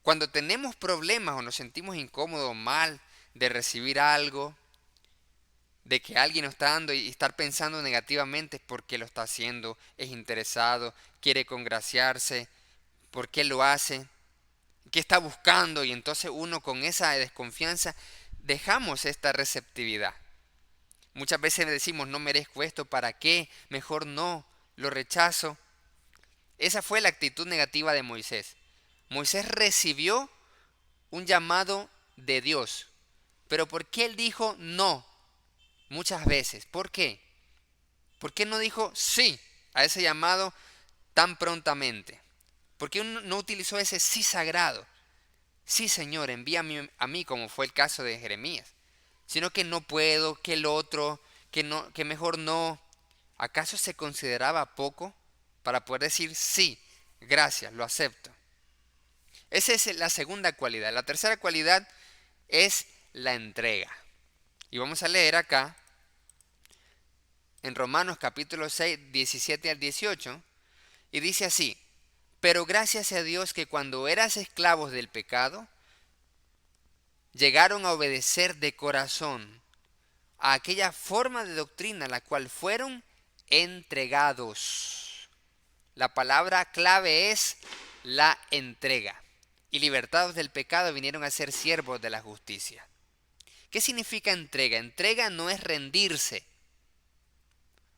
Cuando tenemos problemas o nos sentimos incómodos o mal de recibir algo, de que alguien nos está dando y estar pensando negativamente por qué lo está haciendo, es interesado, quiere congraciarse, por qué lo hace, qué está buscando, y entonces uno con esa desconfianza dejamos esta receptividad. Muchas veces decimos, no merezco esto, ¿para qué? Mejor no, lo rechazo. Esa fue la actitud negativa de Moisés. Moisés recibió un llamado de Dios, pero ¿por qué él dijo no? Muchas veces. ¿Por qué? ¿Por qué no dijo sí a ese llamado tan prontamente? ¿Por qué no utilizó ese sí sagrado? Sí, Señor, envíame a mí, como fue el caso de Jeremías. Sino que no puedo, que el otro, que mejor no. ¿Acaso se consideraba poco para poder decir sí, gracias, lo acepto? Esa es la segunda cualidad. La tercera cualidad es la entrega. Y vamos a leer acá en Romanos capítulo 6, 17 al 18, y dice así: pero gracias a Dios que cuando eras esclavos del pecado, llegaron a obedecer de corazón a aquella forma de doctrina a la cual fueron entregados. La palabra clave es la entrega. Y libertados del pecado vinieron a ser siervos de la justicia. ¿Qué significa entrega? Entrega no es rendirse.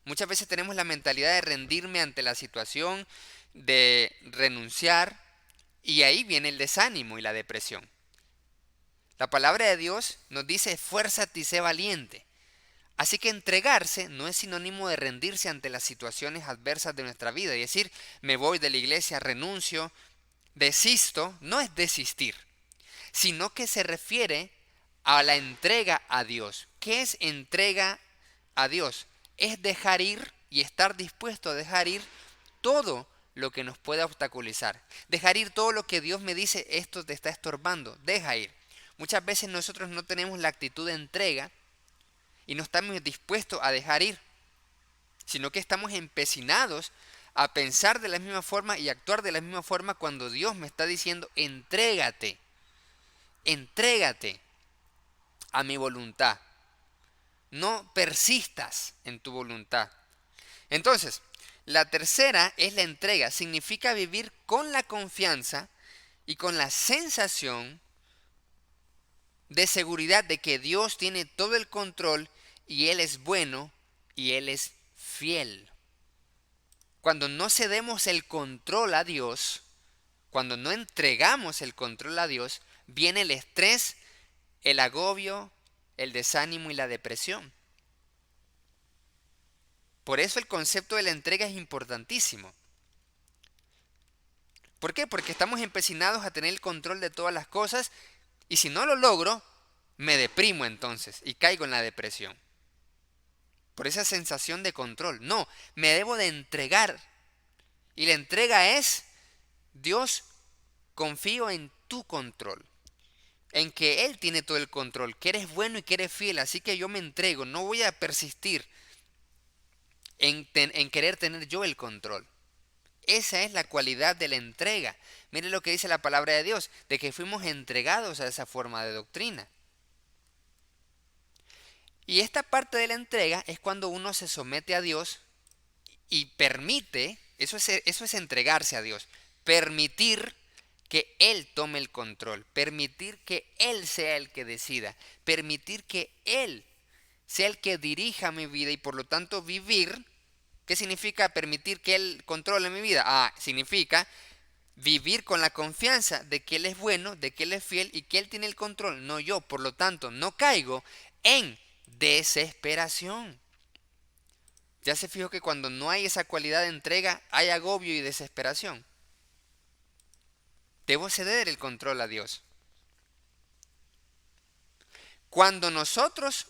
Muchas veces tenemos la mentalidad de rendirme ante la situación, de renunciar, y ahí viene el desánimo y la depresión. La palabra de Dios nos dice, esfuérzate y sé valiente. Así que entregarse no es sinónimo de rendirse ante las situaciones adversas de nuestra vida y decir, me voy de la iglesia, renuncio, desisto. No es desistir, sino que se refiere a la entrega a Dios. ¿Qué es entrega a Dios? Es dejar ir y estar dispuesto a dejar ir todo lo que nos pueda obstaculizar. Dejar ir todo lo que Dios me dice, esto te está estorbando, deja ir. Muchas veces nosotros no tenemos la actitud de entrega y no estamos dispuestos a dejar ir, sino que estamos empecinados a pensar de la misma forma y actuar de la misma forma cuando Dios me está diciendo, entrégate a mi voluntad. No persistas en tu voluntad. Entonces, la tercera es la entrega. Significa vivir con la confianza y con la sensación de seguridad de que Dios tiene todo el control y Él es bueno y Él es fiel. Cuando no cedemos el control a Dios, cuando no entregamos el control a Dios, viene el estrés, el agobio, el desánimo y la depresión. Por eso el concepto de la entrega es importantísimo. ¿Por qué? Porque estamos empecinados a tener el control de todas las cosas y si no lo logro, me deprimo entonces y caigo en la depresión. Por esa sensación de control. No, me debo de entregar. Y la entrega es, Dios, confío en tu control. En que Él tiene todo el control, que eres bueno y que eres fiel, así que yo me entrego, no voy a persistir en querer tener yo el control. Esa es la cualidad de la entrega. Mire lo que dice la palabra de Dios, de que fuimos entregados a esa forma de doctrina. Y esta parte de la entrega es cuando uno se somete a Dios y permite, eso es entregarse a Dios, permitir que Él tome el control, permitir que Él sea el que decida, permitir que Él sea el que dirija mi vida y por lo tanto vivir. ¿Qué significa permitir que Él controle mi vida? Significa vivir con la confianza de que Él es bueno, de que Él es fiel y que Él tiene el control, no yo. Por lo tanto, no caigo en desesperación. Ya se fijó que cuando no hay esa cualidad de entrega, hay agobio y desesperación. Debo ceder el control a Dios. Cuando nosotros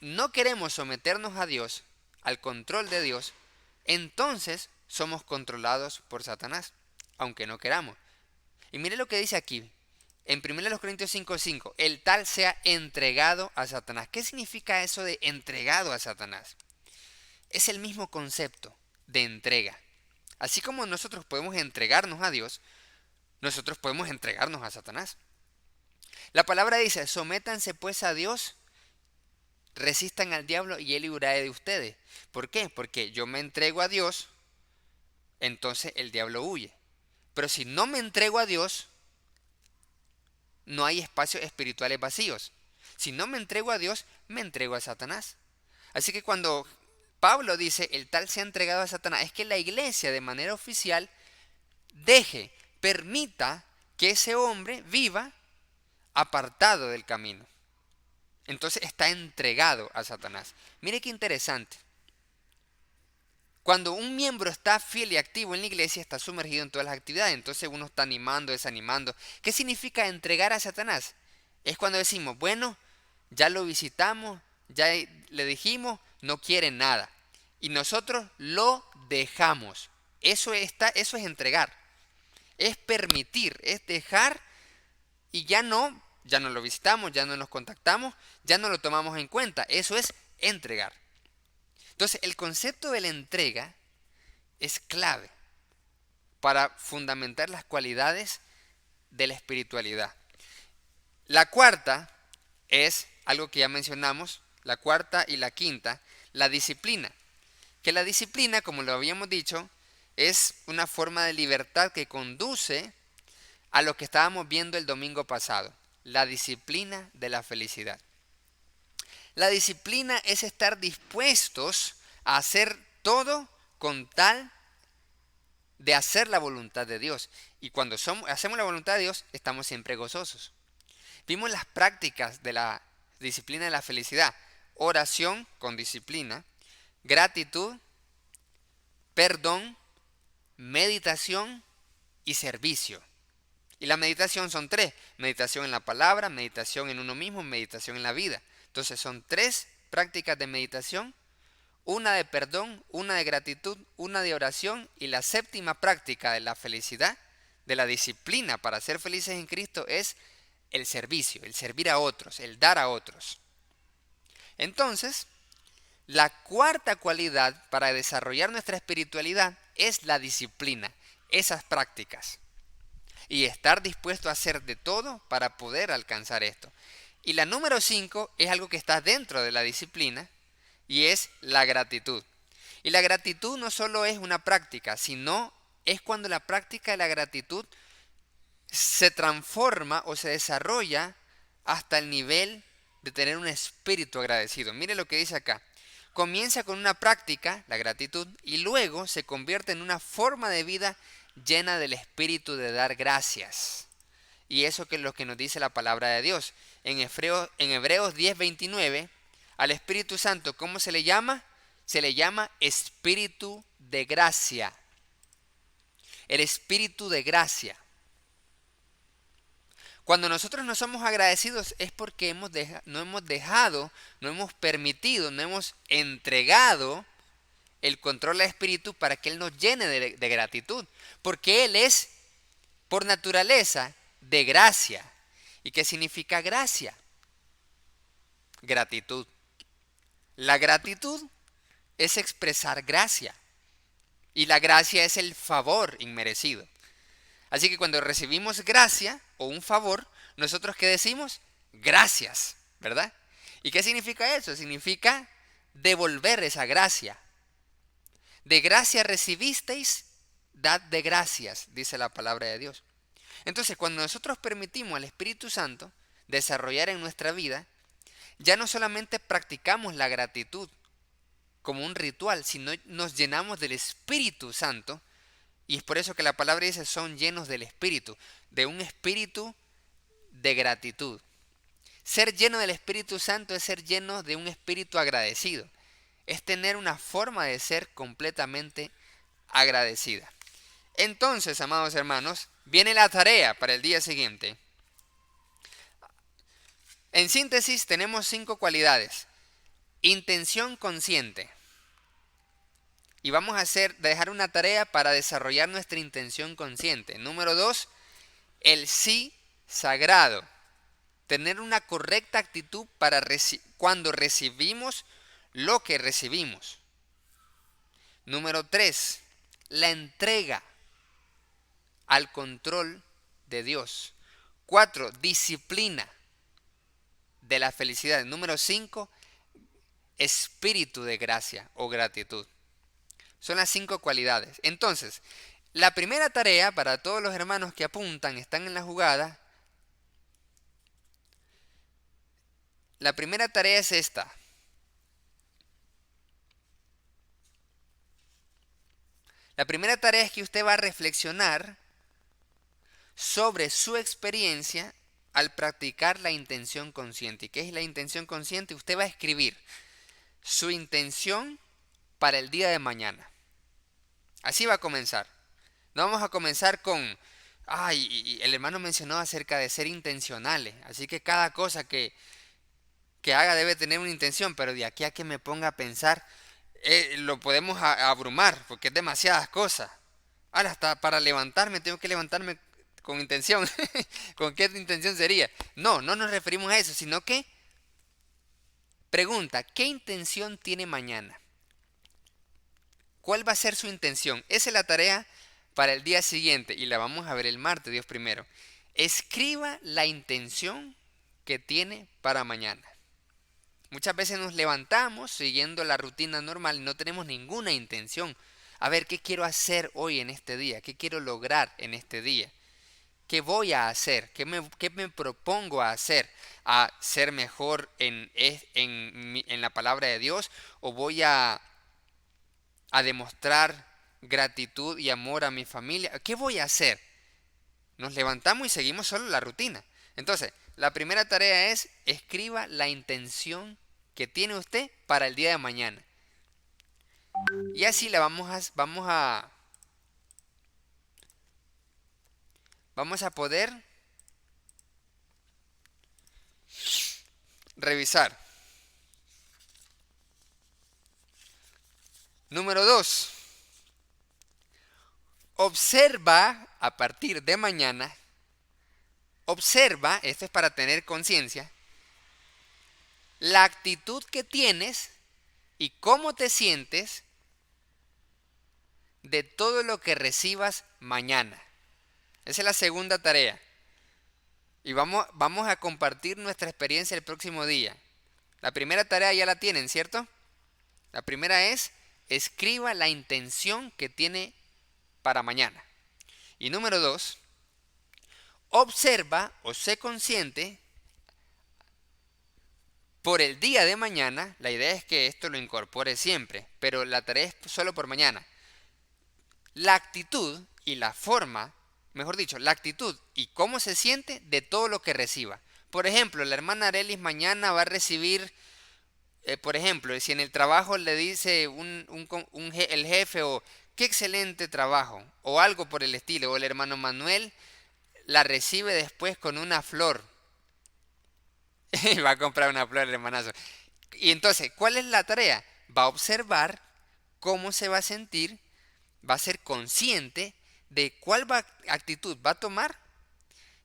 no queremos someternos a Dios, al control de Dios, entonces somos controlados por Satanás, aunque no queramos. Y mire lo que dice aquí, en 1 Corintios 5:5, el tal sea entregado a Satanás. ¿Qué significa eso de entregado a Satanás? Es el mismo concepto de entrega. Así como nosotros podemos entregarnos a Dios, nosotros podemos entregarnos a Satanás. La palabra dice, sométanse pues a Dios, resistan al diablo y él huirá de ustedes. ¿Por qué? Porque yo me entrego a Dios, entonces el diablo huye. Pero si no me entrego a Dios, no hay espacios espirituales vacíos. Si no me entrego a Dios, me entrego a Satanás. Así que cuando Pablo dice, el tal se ha entregado a Satanás, es que la iglesia de manera oficial permita que ese hombre viva apartado del camino. Entonces está entregado a Satanás. Mire qué interesante. Cuando un miembro está fiel y activo en la iglesia, está sumergido en todas las actividades. Entonces uno está animando, desanimando. ¿Qué significa entregar a Satanás? Es cuando decimos, bueno, ya lo visitamos, ya le dijimos, no quiere nada. Y nosotros lo dejamos. Eso es entregar. Es permitir, es dejar y ya no lo visitamos, ya no nos contactamos, ya no lo tomamos en cuenta. Eso es entregar. Entonces, el concepto de la entrega es clave para fundamentar las cualidades de la espiritualidad. La cuarta es algo que ya mencionamos, la cuarta y la quinta, la disciplina. Que la disciplina, como lo habíamos dicho, es una forma de libertad que conduce a lo que estábamos viendo el domingo pasado, la disciplina de la felicidad. La disciplina es estar dispuestos a hacer todo con tal de hacer la voluntad de Dios. Y cuando hacemos la voluntad de Dios, estamos siempre gozosos. Vimos las prácticas de la disciplina de la felicidad. Oración con disciplina, gratitud, perdón, meditación y servicio. Y la meditación son tres. Meditación en la palabra, meditación en uno mismo, meditación en la vida. Entonces son tres prácticas de meditación, una de perdón, una de gratitud, una de oración y la séptima práctica de la felicidad, de la disciplina para ser felices en Cristo es el servicio, el servir a otros, el dar a otros. Entonces, la cuarta cualidad para desarrollar nuestra espiritualidad es la disciplina, esas prácticas. Y estar dispuesto a hacer de todo para poder alcanzar esto. Y la número 5 es algo que está dentro de la disciplina y es la gratitud. Y la gratitud no solo es una práctica, sino es cuando la práctica de la gratitud se transforma o se desarrolla hasta el nivel de tener un espíritu agradecido. Mire lo que dice acá. Comienza con una práctica, la gratitud, y luego se convierte en una forma de vida llena del espíritu de dar gracias. Y eso que es lo que nos dice la palabra de Dios. En Hebreos 10:29, al Espíritu Santo, ¿cómo se le llama? Se le llama Espíritu de gracia. El Espíritu de gracia. Cuando nosotros no somos agradecidos es porque no hemos dejado, no hemos permitido, no hemos entregado el control al Espíritu para que Él nos llene de gratitud. Porque Él es, por naturaleza, de gracia. ¿Y qué significa gracia? Gratitud. La gratitud es expresar gracia. Y la gracia es el favor inmerecido. Así que cuando recibimos gracia o un favor, nosotros ¿qué decimos? Gracias, ¿verdad? ¿Y qué significa eso? Significa devolver esa gracia. De gracia recibisteis, dad de gracias, dice la palabra de Dios. Entonces, cuando nosotros permitimos al Espíritu Santo desarrollar en nuestra vida, ya no solamente practicamos la gratitud como un ritual, sino nos llenamos del Espíritu Santo. Y es por eso que la palabra dice, son llenos del Espíritu, de un espíritu de gratitud. Ser lleno del Espíritu Santo es ser lleno de un espíritu agradecido. es tener una forma de ser completamente agradecida. Entonces, amados hermanos, viene la tarea para el día siguiente. En síntesis, tenemos 5 cualidades. Intención consciente. Y vamos a dejar una tarea para desarrollar nuestra intención consciente. Número 2, el sí sagrado. Tener una correcta actitud para cuando recibimos lo que recibimos. Número 3, la entrega al control de Dios. 4, disciplina de la felicidad. Número 5, espíritu de gracia o gratitud. Son las 5 cualidades. Entonces, la primera tarea para todos los hermanos que apuntan, están en la jugada. La primera tarea es esta. La primera tarea es que usted va a reflexionar sobre su experiencia al practicar la intención consciente. ¿Y qué es la intención consciente? Usted va a escribir su intención para el día de mañana. Así va a comenzar. No vamos a comenzar con, y el hermano mencionó acerca de ser intencionales. Así que cada cosa que haga debe tener una intención, pero de aquí a que me ponga a pensar, lo podemos abrumar, porque es demasiadas cosas. Ahora, hasta para levantarme, tengo que levantarme con intención. ¿Con qué intención sería? No nos referimos a eso, sino que pregunta, ¿qué intención tiene mañana? ¿Cuál va a ser su intención? Esa es la tarea para el día siguiente y la vamos a ver el martes, Dios primero. Escriba la intención que tiene para mañana. Muchas veces nos levantamos siguiendo la rutina normal y no tenemos ninguna intención. A ver, ¿qué quiero hacer hoy en este día? ¿Qué quiero lograr en este día? ¿Qué voy a hacer? ¿Qué me propongo a hacer? ¿A ser mejor en la palabra de Dios? ¿O voy a demostrar gratitud y amor a mi familia? ¿Qué voy a hacer? Nos levantamos y seguimos solo la rutina. Entonces, la primera tarea es escriba la intención que tiene usted para el día de mañana. Y así la vamos a poder revisar. Número 2. Observa a partir de mañana. Observa, esto es para tener conciencia, la actitud que tienes y cómo te sientes de todo lo que recibas mañana. Esa es la segunda tarea. Y vamos a compartir nuestra experiencia el próximo día. La primera tarea ya la tienen, ¿cierto? La primera es, escriba la intención que tiene para mañana. Y número 2, observa o sé consciente por el día de mañana. La idea es que esto lo incorpore siempre, pero la tarea es solo por mañana. La actitud y la forma, mejor dicho, la actitud y cómo se siente de todo lo que reciba. Por ejemplo, la hermana Arelis mañana va a recibir, por ejemplo, si en el trabajo le dice el jefe o qué excelente trabajo o algo por el estilo, o el hermano Manuel la recibe después con una flor. Va a comprar una flor el hermanazo. Y entonces, ¿cuál es la tarea? Va a observar cómo se va a sentir, va a ser consciente de cuál actitud va a tomar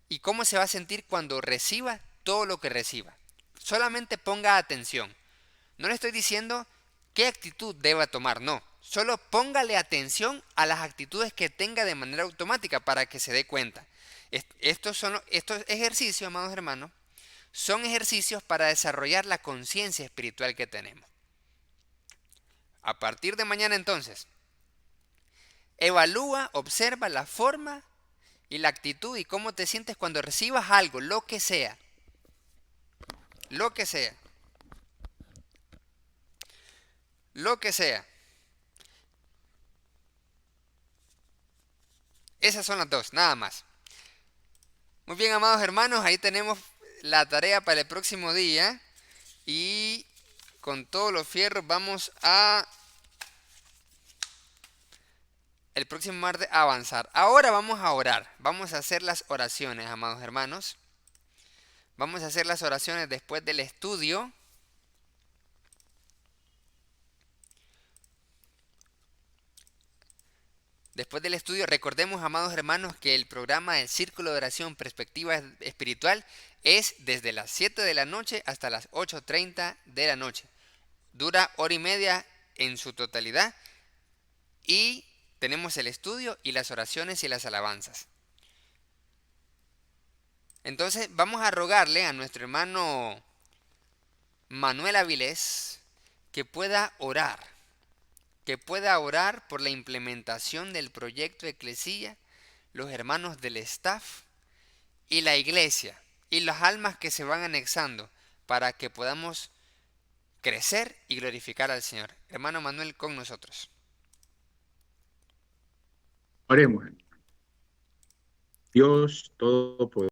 y cómo se va a sentir cuando reciba todo lo que reciba. Solamente ponga atención. No le estoy diciendo qué actitud deba tomar, no. Solo póngale atención a las actitudes que tenga de manera automática para que se dé cuenta. Estos ejercicios, amados hermanos, son ejercicios para desarrollar la conciencia espiritual que tenemos. A partir de mañana entonces, evalúa, observa la forma y la actitud y cómo te sientes cuando recibas algo, lo que sea. Lo que sea. Lo que sea. Esas son las 2, nada más. Muy bien, amados hermanos, ahí tenemos la tarea para el próximo día y con todos los fierros vamos a el próximo martes a avanzar. Ahora vamos a orar. Vamos a hacer las oraciones, amados hermanos. Vamos a hacer las oraciones después del estudio. Después del estudio, recordemos, amados hermanos, que el programa del Círculo de Oración Perspectiva Espiritual es desde las 7 de la noche hasta las 8:30 de la noche. Dura hora y media en su totalidad y tenemos el estudio y las oraciones y las alabanzas. Entonces vamos a rogarle a nuestro hermano Manuel Avilés que pueda orar por la implementación del proyecto Eclesia, los hermanos del staff y la iglesia y las almas que se van anexando para que podamos crecer y glorificar al Señor. Hermano Manuel, con nosotros. Oremos. Dios Todopoderoso.